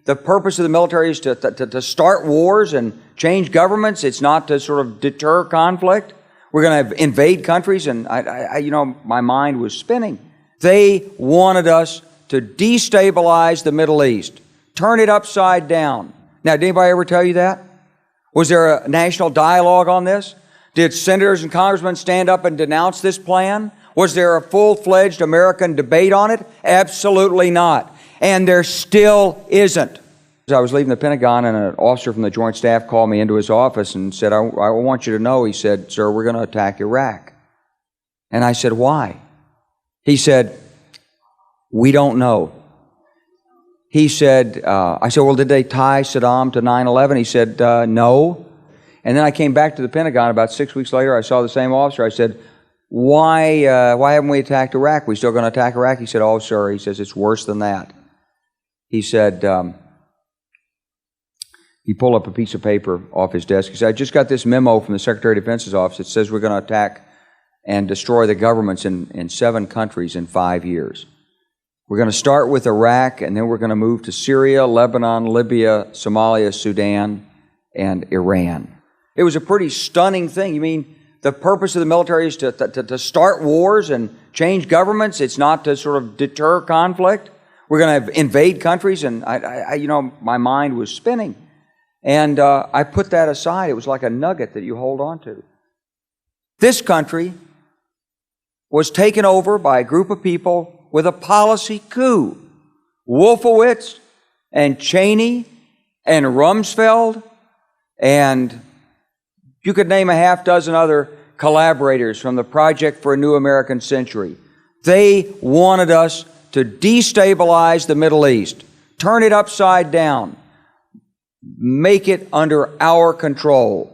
the purpose of the military is to start wars and change governments. It's not to sort of deter conflict. We're going to invade countries, and my mind was spinning. They wanted us to destabilize the Middle East, turn it upside down. Now, did anybody ever tell you that? Was there a national dialogue on this? Did senators and congressmen stand up and denounce this plan? Was there a full-fledged American debate on it? Absolutely not. And there still isn't. As I was leaving the Pentagon, and an officer from the Joint Staff called me into his office and said, I want you to know, he said, "Sir, we're going to attack Iraq." And I said, "Why?" He said, "We don't know." He said, I said, "Well, did they tie Saddam to 9/11? He said, "No." And then I came back to the Pentagon about 6 weeks later. I saw the same officer. I said, why haven't we attacked Iraq? We still going to attack Iraq? He said, "Oh, sir," he says, "it's worse than that." He said, he pulled up a piece of paper off his desk. He said, "I just got this memo from the Secretary of Defense's office. It says we're going to attack and destroy the governments in 7 countries in 5 years. We're going to start with Iraq, and then we're going to move to Syria, Lebanon, Libya, Somalia, Sudan, and Iran." It was a pretty stunning thing. You mean the purpose of the military is to start wars and change governments? It's not to sort of deter conflict? We're going to invade countries? And my mind was spinning. And I put that aside. It was like a nugget that you hold on to. This country was taken over by a group of people with a policy coup. Wolfowitz and Cheney and Rumsfeld, and you could name a half dozen other collaborators from the Project for a New American Century. They wanted us to destabilize the Middle East, turn it upside down, make it under our control.